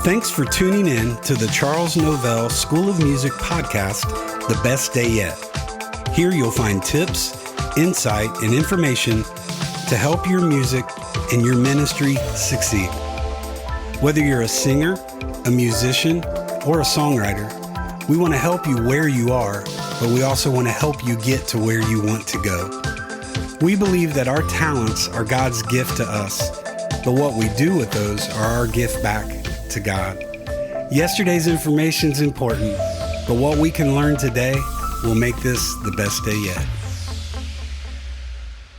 Thanks for tuning in to the Charles Novell School of Music podcast, The Best Day Yet. Here you'll find tips, insight, and information to help your music and your ministry succeed. Whether you're a singer, a musician, or a songwriter, we want to help you where you are, but we also want to help you get to where you want to go. We believe that our talents are God's gift to us, but what we do with those are our gift back to God. Yesterday's information is important, but what we can learn today will make this the best day yet.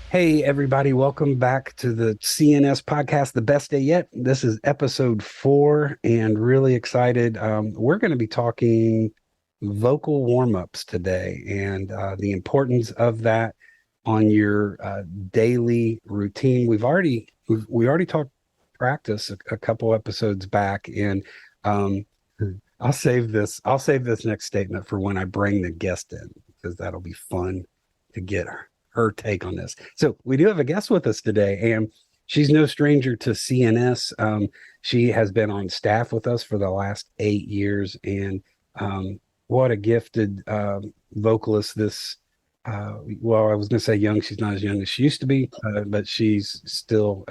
Hey, everybody. Welcome back to the CNS podcast, The Best Day Yet. This is episode 4 and really excited. We're going to be talking vocal warm-ups today and the importance of that on your daily routine. We already talked practice a couple episodes back, and I'll save this next statement for when I bring the guest in, because that'll be fun to get her take on this. So we do have a guest with us today, and she's no stranger to CNS. She has been on staff with us for the last 8 years, and what a gifted vocalist this. Well, I was going to say young. She's not as young as she used to be, but she's still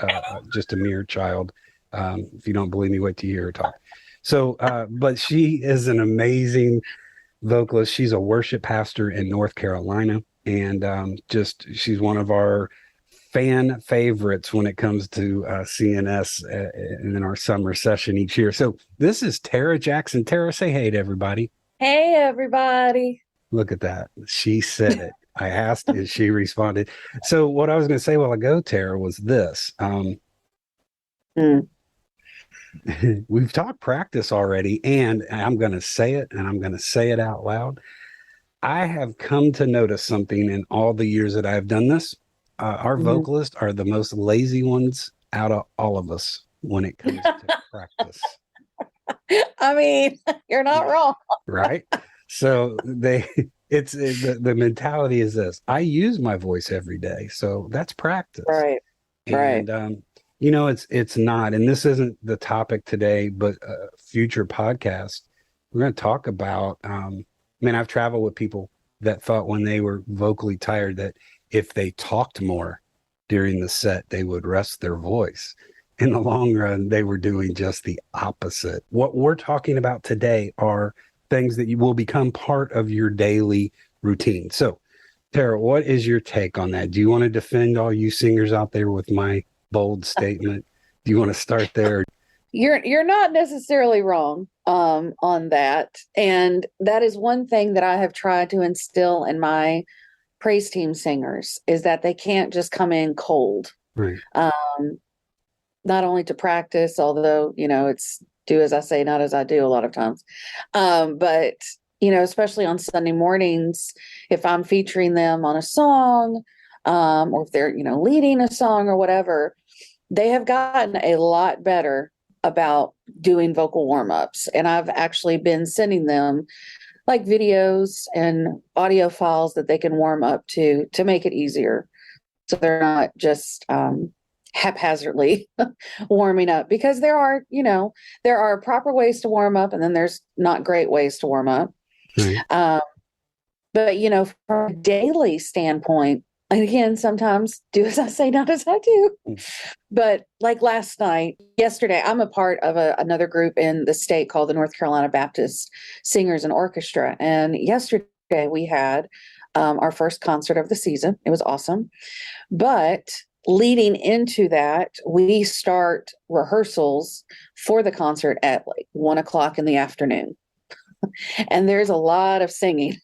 just a mere child. If you don't believe me, wait till you hear her talk. So, but she is an amazing vocalist. She's a worship pastor in North Carolina, and she's one of our fan favorites when it comes to CNS in our summer session each year. So this is Tara Jackson. Tara, say hey to everybody. Hey, everybody. Look at that. She said it. I asked and she responded. So what I was going to say a while ago, Tara, was this. We've talked practice already, and I'm going to say it, and I'm going to say it out loud. I have come to notice something in all the years that I've done this. Our vocalists are the most lazy ones out of all of us when it comes to practice. I mean, you're not wrong. Right? So the mentality is this: I use my voice every day, so that's practice. Right. And it's not, and this isn't the topic today, but future podcast, we're going to talk about. I've traveled with people that thought when they were vocally tired that if they talked more during the set, they would rest their voice. In the long run, they were doing just the opposite. What we're talking about today are things that will become part of your daily routine. So, Tara, what is your take on that? Do you want to defend all you singers out there with my bold statement? Do you want to start there? You're not necessarily wrong on that. And that is one thing that I have tried to instill in my praise team singers, is that they can't just come in cold. Right. Not only to practice, although, it's do as I say, not as I do a lot of times. But, especially on Sunday mornings, if I'm featuring them on a song, or if they're, leading a song or whatever, they have gotten a lot better about doing vocal warm-ups. And I've actually been sending them like videos and audio files that they can warm up to make it easier. So they're not just haphazardly warming up, because there are proper ways to warm up, and then there's not great ways to warm up. Right. But from a daily standpoint, and again, sometimes do as I say, not as I do. But like yesterday, I'm a part of another group in the state called the North Carolina Baptist Singers and Orchestra. And yesterday we had our first concert of the season. It was awesome. But leading into that, we start rehearsals for the concert at like 1:00 in the afternoon. And there's a lot of singing,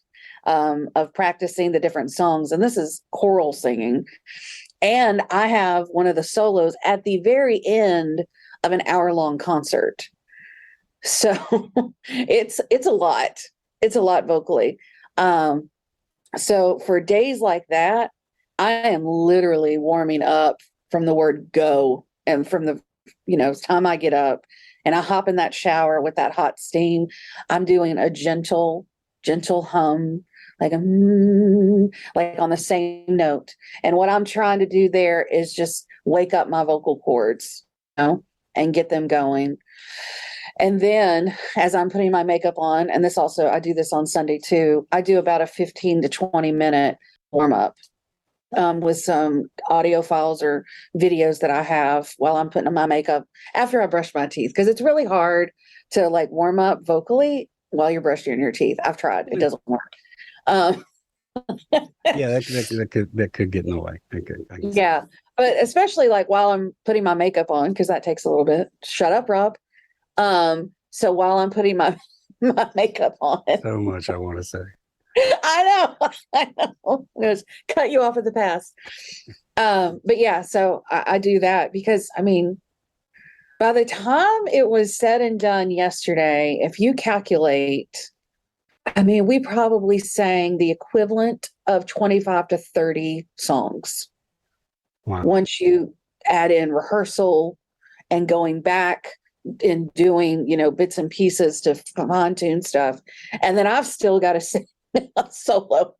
of practicing the different songs. And this is choral singing. And I have one of the solos at the very end of an hour-long concert. So it's a lot. It's a lot vocally. So for days like that, I am literally warming up from the word go, and from the, time I get up and I hop in that shower with that hot steam, I'm doing a gentle hum, like on the same note. And what I'm trying to do there is just wake up my vocal cords, and get them going. And then as I'm putting my makeup on, and this also, I do this on Sunday too, I do about a 15 to 20-minute warm up with some audio files or videos that I have while I'm putting on my makeup after I brush my teeth. Because it's really hard to like warm up vocally while you're brushing your teeth. I've tried, it doesn't work. Um, Yeah, that could get in the way. yeah, but especially like while I'm putting my makeup on, because that takes a little bit. Shut up, Rob. So while I'm putting my my makeup on, So much I want to say. I know, I know. I'm gonna cut you off at the pass. But yeah, so I do that because I mean, by the time it was said and done yesterday, if you calculate, I mean, we probably sang the equivalent of 25 to 30 songs. Wow. Once you add in rehearsal and going back and doing, bits and pieces to fine tune stuff. And then I've still got to sing a solo.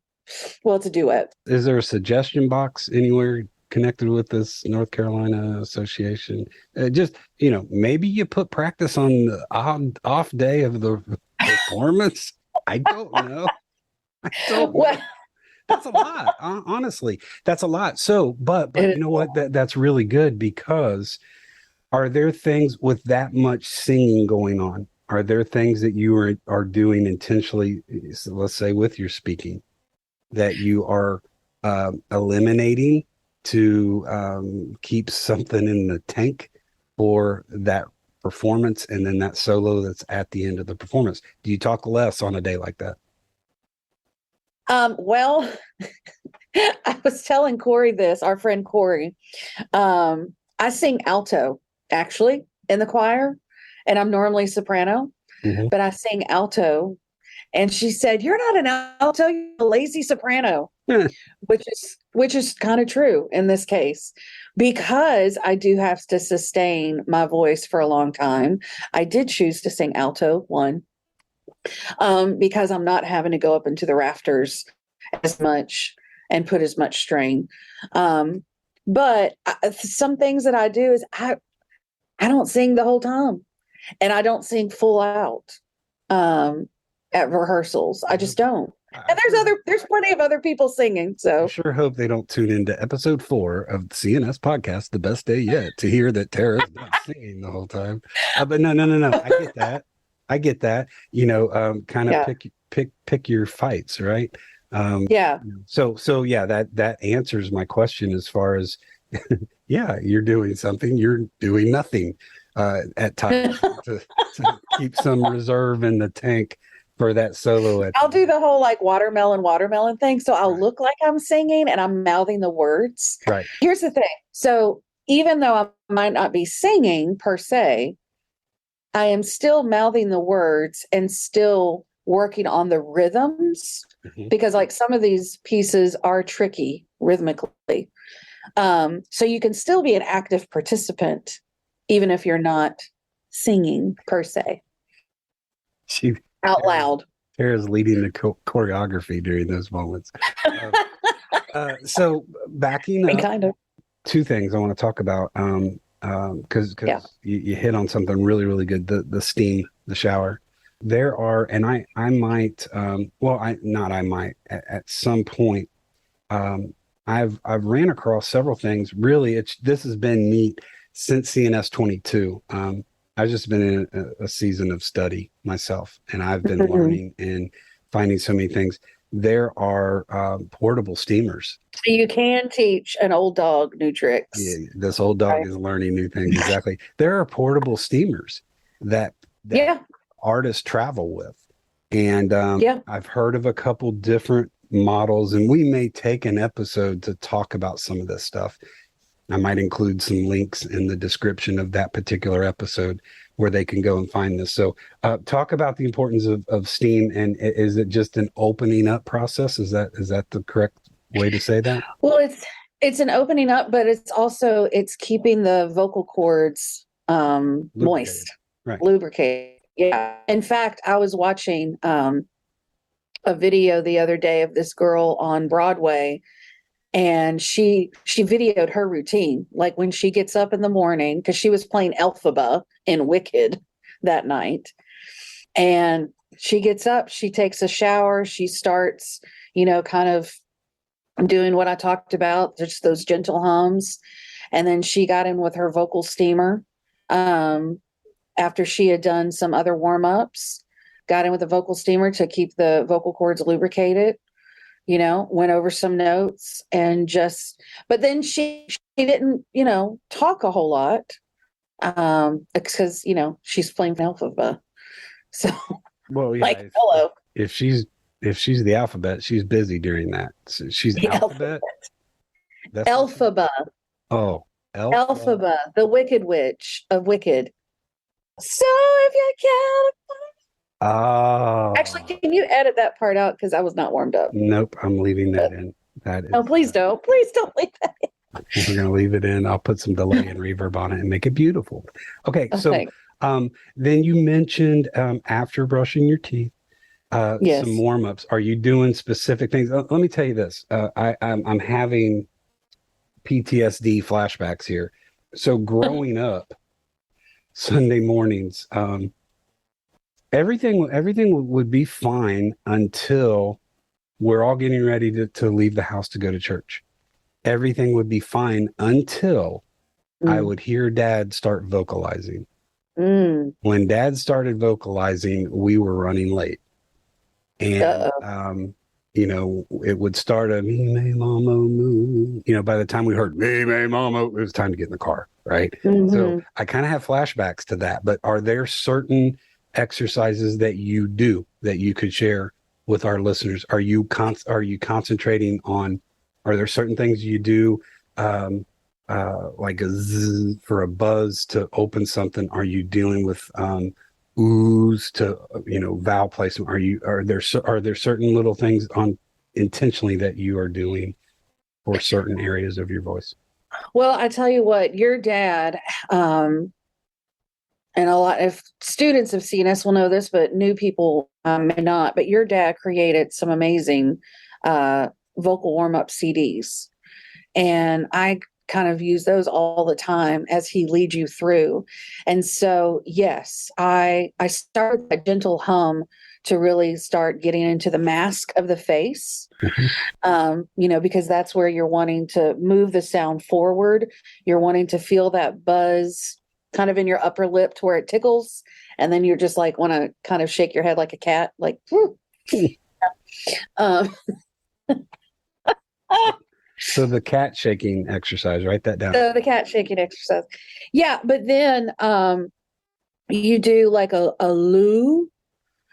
Well, it's a duet. Is there a suggestion box anywhere connected with this North Carolina Association? Just, maybe you put practice on the off day of the performance. I don't know. Well, that's a lot. Honestly, that's a lot. So, but you know what? That's really good because are there things with that much singing going on? Are there things that you are doing intentionally, so let's say with your speaking, that you are eliminating to keep something in the tank for that performance and then that solo that's at the end of the performance? Do you talk less on a day like that? Well, I was telling Corey this, our friend Corey. I sing alto actually in the choir, and I'm normally soprano, but I sing alto. And she said, "You're not an alto, you're a lazy soprano," which is kind of true in this case, because I do have to sustain my voice for a long time. I did choose to sing alto one, because I'm not having to go up into the rafters as much and put as much strain. But some things that I do is I don't sing the whole time, and I don't sing full out at rehearsals. I just don't. And there's plenty of other people singing. So I sure hope they don't tune into episode 4 of the CNS podcast, The Best Day Yet, to hear that Tara's not singing the whole time. But no. I get that. Kind of pick your fights, right? Yeah. So yeah, that answers my question as far as yeah, you're doing something, you're doing nothing at times to keep some reserve in the tank for that solo. I'll do the whole like watermelon thing. So I'll look like I'm singing and I'm mouthing the words. Right. Here's the thing. So even though I might not be singing per se, I am still mouthing the words and still working on the rhythms, because like some of these pieces are tricky rhythmically. So you can still be an active participant, even if you're not singing per se. Out loud. Tara's leading the choreography during those moments. So backing up, kind of. two things I want to talk about. Because you hit on something really, really good. The steam, the shower. There are, and I might, at some point, I've ran across several things. Really, this has been neat since CNS 22. I've just been in a season of study myself, and I've been learning and finding so many things. There are portable steamers. So you can teach an old dog new tricks. Yeah, this old dog is learning new things. Exactly. There are portable steamers that artists travel with. And I've heard of a couple different models, and we may take an episode to talk about some of this stuff. I might include some links in the description of that particular episode where they can go and find this. So talk about the importance of steam, and is it just an opening up process? Is that the correct way to say that? Well, it's an opening up, but it's keeping the vocal cords moist, lubricated. Yeah. In fact, I was watching a video the other day of this girl on Broadway, and she videoed her routine, like when she gets up in the morning, because she was playing Elphaba in Wicked. that night. And she gets up, she takes a shower, she starts, kind of doing what I talked about, just those gentle hums. And then she got in with her vocal steamer. After she had done some other warm-ups, got in with the vocal steamer to keep the vocal cords lubricated, went over some notes and but then she didn't, talk a whole lot, because, she's playing alphabet. So, Well, yeah, like, hello, if she's the alphabet, she's busy during that. So she's the alphabet. That's what Elphaba, oh, Elphaba, the Wicked Witch of Wicked. So if you can, Oh, actually, can you edit that part out? Because I was not warmed up. nope, I'm leaving that in. That is, No, please don't. Please don't leave that we're going to leave it in. I'll put some delay and reverb on it and make it beautiful. Okay. in. So, Okay. then you mentioned, after brushing your teeth, some Yes. warm-ups. Are you doing specific things? Let me tell you this. I'm having PTSD flashbacks here. So growing up, Sunday mornings, everything would be fine until we're all getting ready to leave the house to go to church. Everything would be fine until I would hear Dad start vocalizing. When Dad started vocalizing, we were running late. And, it would start a me, me, mama, moo. By the time we heard me, me, mama, it was time to get in the car, right? So I kind of have flashbacks to that. But are there certain exercises that you do that you could share with our listeners? Are you concentrating on? Are there certain things you do, like a zzz for a buzz to open something? Are you dealing with oohs to vowel placement? Are there certain little things on intentionally that you are doing for certain areas of your voice? Well, I tell you what, your dad, and a lot of students of CNS will know this, but new people may not. But your dad created some amazing vocal warm-up CDs. And I kind of use those all the time as he leads you through. And so, yes, I start with a gentle hum to really start getting into the mask of the face, because that's where you're wanting to move the sound forward. You're wanting to feel that buzz kind of in your upper lip to where it tickles. And then you're just like, want to kind of shake your head like a cat, like, So the cat shaking exercise, write that down. So the cat shaking exercise. Yeah, but then you do like a loo,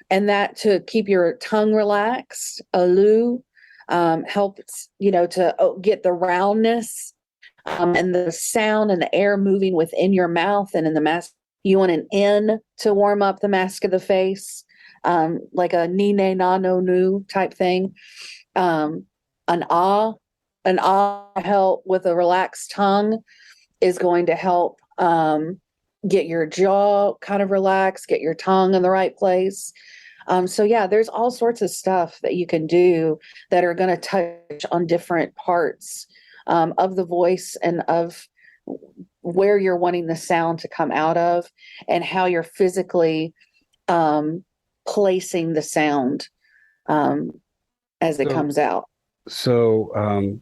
and that to keep your tongue relaxed. A loo helps, to get the roundness and the sound and the air moving within your mouth and in the mask. You want an N to warm up the mask of the face, like a ni, ne, na, no, nu type thing. An ah. An ah help with a relaxed tongue is going to help get your jaw kind of relaxed, get your tongue in the right place. So yeah, there's all sorts of stuff that you can do that are going to touch on different parts of the voice and of where you're wanting the sound to come out of and how you're physically placing the sound as it comes out. So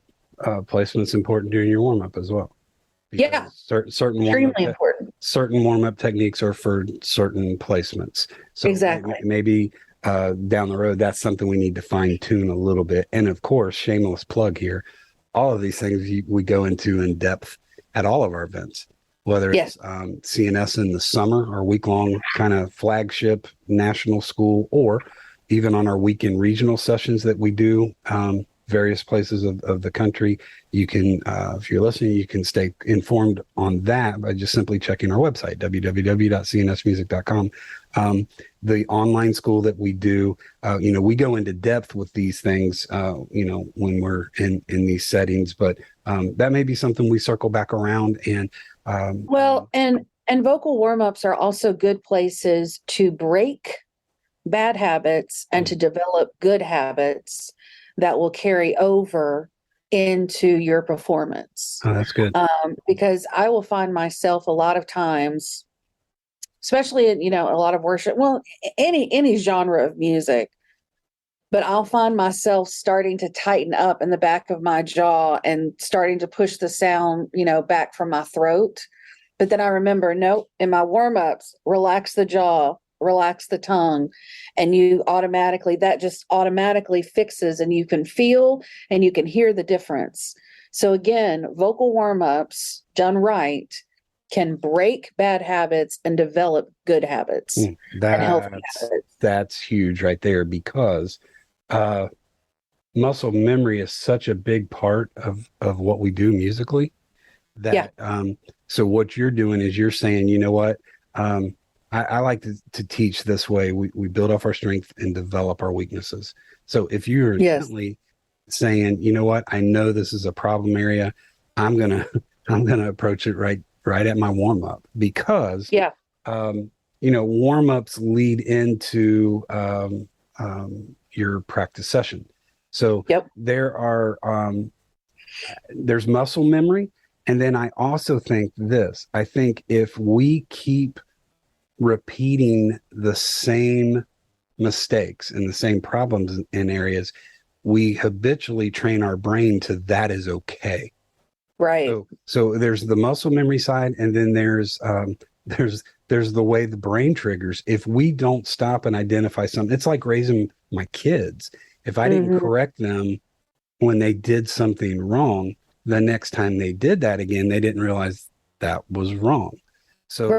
placement's important during your warm-up as well. Yeah, certain extremely important. Certain warm-up techniques are for certain placements. So exactly. Maybe down the road, that's something we need to fine tune a little bit. And of course, shameless plug here, all of these things we go into in depth at all of our events, whether it's CNS in the summer, our week-long kind of flagship national school, or even on our weekend regional sessions that we do various places of the country. You can, if you're listening, you can stay informed on that by just simply checking our website, www.cnsmusic.com. The online school that we do, we go into depth with these things, when we're in these settings, but that may be something we circle back around. And and vocal warm-ups are also good places to break bad habits and to develop good habits that will carry over into your performance. Oh, that's good. Because I will find myself a lot of times especially in, a lot of worship. Well, any genre of music. But I'll find myself starting to tighten up in the back of my jaw and starting to push the sound, back from my throat. But then I remember, nope, in my warm-ups, relax the jaw, relax the tongue, and that just automatically fixes, and you can feel and you can hear the difference. So again, vocal warm-ups done right can break bad habits and develop good habits and healthy habits. That's huge right there, because muscle memory is such a big part of what we do musically that so what you're doing is you're saying, you know what, I like to teach this way. We build off our strength and develop our weaknesses. So if you're intently saying, you know what, I know this is a problem area, I'm gonna approach it right at my warm-up, because warm-ups lead into your practice session. So there's muscle memory. And then I also think I think if we keep repeating the same mistakes and the same problems in areas, we habitually train our brain to that is okay. Right. So there's the muscle memory side, and then there's the way the brain triggers. If we don't stop and identify something, it's like raising my kids. If I didn't correct them when they did something wrong, the next time they did that again, they didn't realize that was wrong. So,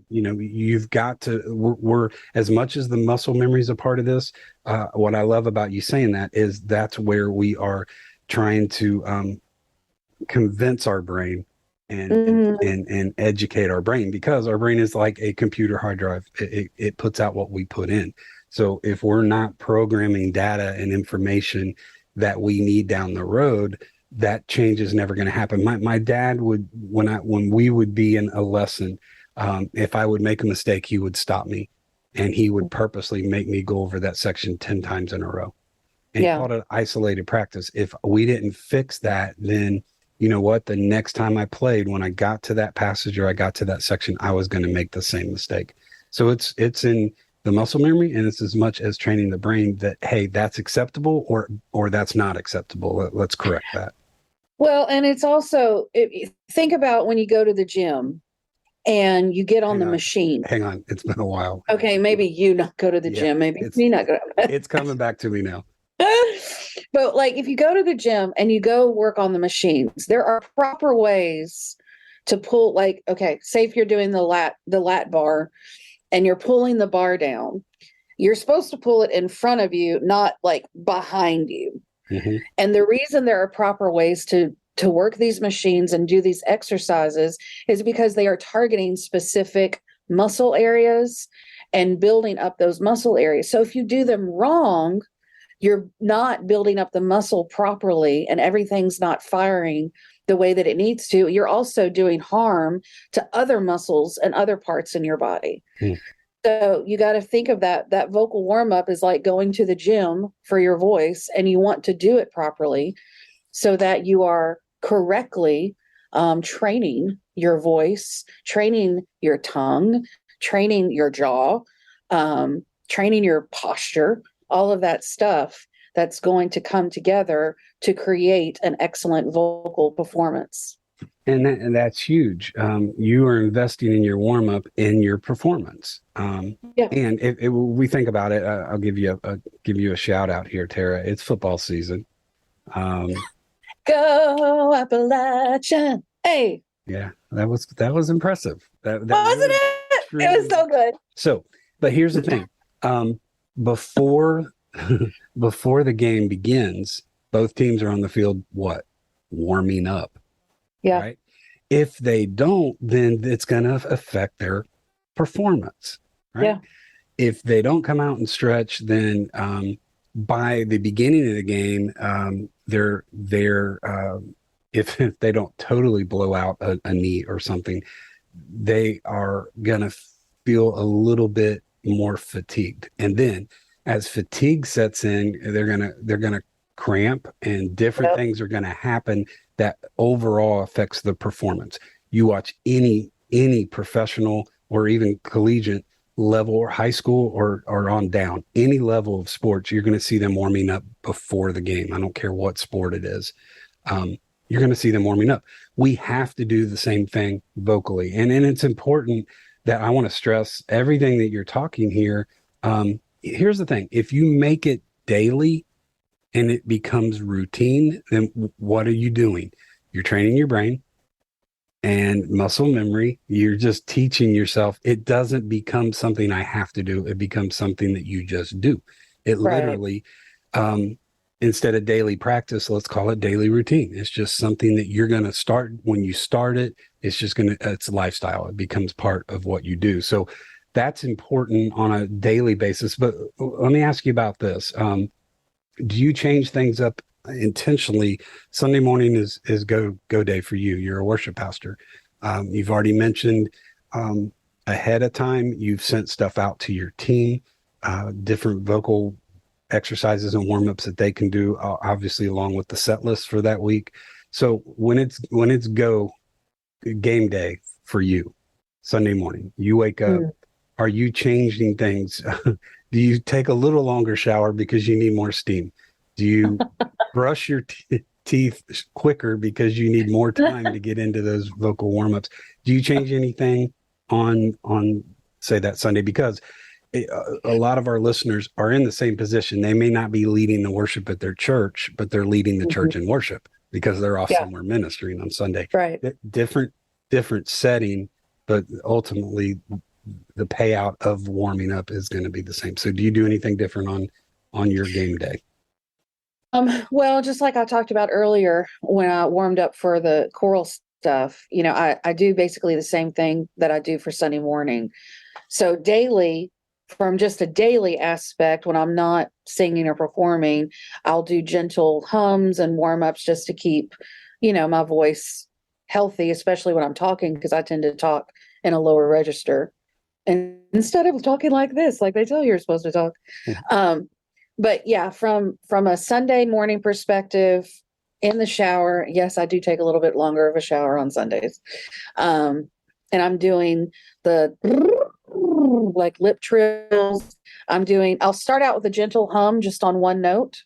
you've got to, we're as much as the muscle memory is a part of this. What I love about you saying that is that's where we are trying to convince our brain and educate our brain, because our brain is like a computer hard drive. It puts out what we put in. So if we're not programming data and information that we need down the road, that change is never going to happen. My dad would, when we would be in a lesson, if I would make a mistake, he would stop me, and he would purposely make me go over that section 10 times in a row. And he called it isolated practice. If we didn't fix that, then you know what? The next time I played, when I got to that passage or I got to that section, I was going to make the same mistake. So it's in the muscle memory, and it's as much as training the brain that, hey, that's acceptable or that's not acceptable. Let's correct that. Well, and it's also, think about when you go to the gym and you get on the machine. Hang on. It's been a while. Okay. Maybe you not go to the gym. Maybe me not go. It's coming back to me now. But like, if you go to the gym and you go work on the machines, there are proper ways to pull, like, okay, say if you're doing the lat bar and you're pulling the bar down, you're supposed to pull it in front of you, not like behind you. Mm-hmm. And the reason there are proper ways to work these machines and do these exercises is because they are targeting specific muscle areas and building up those muscle areas. So if you do them wrong, you're not building up the muscle properly and everything's not firing the way that it needs to. You're also doing harm to other muscles and other parts in your body. Mm. So you got to think of that vocal warm-up is like going to the gym for your voice, and you want to do it properly so that you are correctly training your voice, training your tongue, training your jaw, training your posture, all of that stuff that's going to come together to create an excellent vocal performance. And that's huge. You are investing in your warm-up in your performance. And if we think about it, I'll give you a shout out here, Tara. It's football season. Go Appalachian! Hey, yeah, that was impressive. That wasn't it? It was so good. So, but here's the thing: before the game begins, both teams are on the field. What? Warming up. Yeah. Right? If they don't, then it's going to affect their performance. Right? Yeah. If they don't come out and stretch, then by the beginning of the game, they're if they don't totally blow out a knee or something, they are going to feel a little bit more fatigued. And then as fatigue sets in, they're going to cramp, and different things are going to happen that overall affects the performance. You watch any professional or even collegiate level or high school or on down, any level of sports, you're going to see them warming up before the game. I don't care what sport it is. You're going to see them warming up. We have to do the same thing vocally. And it's important that I want to stress everything that you're talking here. Here's the thing. If you make it daily and it becomes routine, then what are you doing? You're training your brain and muscle memory. You're just teaching yourself. It doesn't become something I have to do. It becomes something that you just do. It literally, instead of daily practice, let's call it daily routine. It's just something that you're going to start when you start it. It's just it's a lifestyle. It becomes part of what you do. So that's important on a daily basis. But let me ask you about this. Do you change things up intentionally? Sunday morning is go day for you. You're a worship pastor. You've already mentioned ahead of time, you've sent stuff out to your team, different vocal exercises and warm-ups that they can do, obviously along with the set list for that week. So when it's game day for you, Sunday morning, you wake up, are you changing things? Do you take a little longer shower because you need more steam? Do you brush your teeth quicker because you need more time to get into those vocal warm-ups? Do you change anything on say that Sunday? Because a lot of our listeners are in the same position. They may not be leading the worship at their church, but they're leading the church in worship because they're off somewhere ministering on Sunday. Right. Different setting, but ultimately the payout of warming up is going to be the same. So do you do anything different on your game day? Well, just like I talked about earlier, when I warmed up for the choral stuff, I do basically the same thing that I do for Sunday morning. So daily, from just a daily aspect, when I'm not singing or performing, I'll do gentle hums and warm-ups just to keep, my voice healthy, especially when I'm talking, because I tend to talk in a lower register. And instead of talking like this, like they tell you you're supposed to talk. But yeah, from a Sunday morning perspective, in the shower, yes, I do take a little bit longer of a shower on Sundays. And I'm doing the like lip trills. I'll start out with a gentle hum just on one note.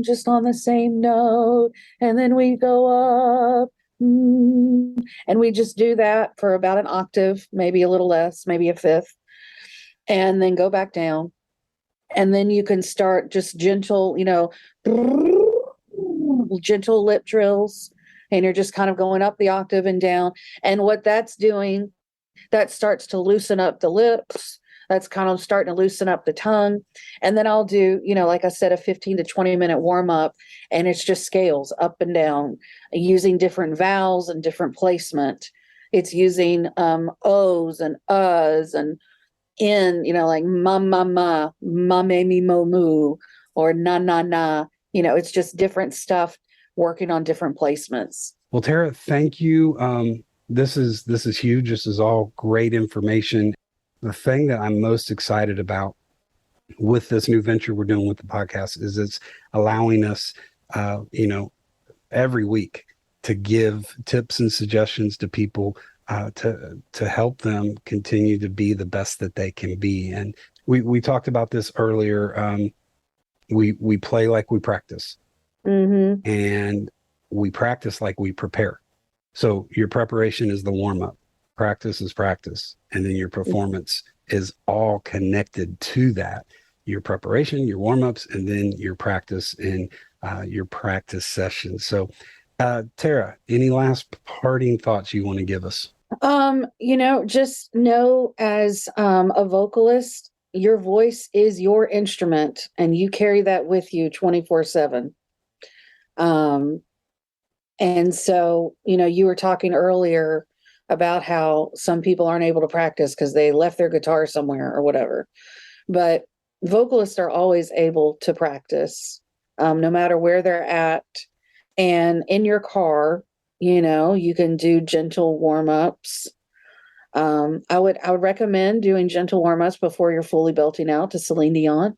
Just on the same note. And then we go up. And we just do that for about an octave, maybe a little less, maybe a fifth, and then go back down. And then you can start just gentle, gentle lip trills, and you're just kind of going up the octave and down. And what that's doing, that starts to loosen up the lips. That's kind of starting to loosen up the tongue. And then I'll do, like I said, a 15 to 20 minute warm up, and it's just scales up and down using different vowels and different placement. It's using O's and U's and in, like ma, ma, ma, ma, me, me, mo, moo, or na, na, na. It's just different stuff working on different placements. Well, Tara, thank you. This is huge. This is all great information. The thing that I'm most excited about with this new venture we're doing with the podcast is it's allowing us, every week to give tips and suggestions to people to help them continue to be the best that they can be. And we talked about this earlier. We play like we practice, and we practice like we prepare. So your preparation is the warm up. Practice is practice. And then your performance is all connected to that. Your preparation, your warm-ups, and then your practice and your practice sessions. So, Tara, any last parting thoughts you want to give us? Just know as a vocalist, your voice is your instrument, and you carry that with you 24/7. And so, you were talking earlier about how some people aren't able to practice because they left their guitar somewhere or whatever. But vocalists are always able to practice, no matter where they're at. And in your car, you can do gentle warm-ups. I would recommend doing gentle warm-ups before you're fully belting out to Celine Dion.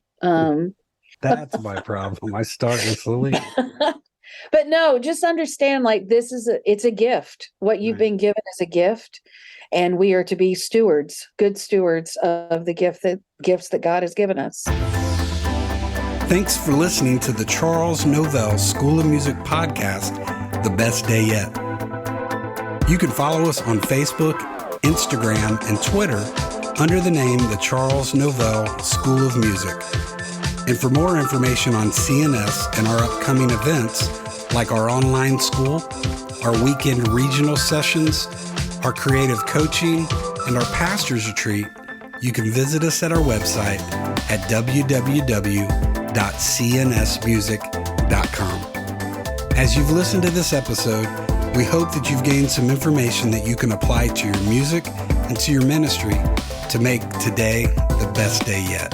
That's my problem. I start with Celine. But no, just understand, like, it's a gift. What you've been given is a gift, and we are to be stewards, good stewards of the gifts that God has given us. Thanks for listening to the Charles Novell School of Music podcast, The Best Day Yet. You can follow us on Facebook, Instagram, and Twitter under the name the Charles Novell School of Music. And for more information on CNS and our upcoming events, like our online school, our weekend regional sessions, our creative coaching, and our pastor's retreat, you can visit us at our website at www.cnsmusic.com. As you've listened to this episode, we hope that you've gained some information that you can apply to your music and to your ministry to make today the best day yet.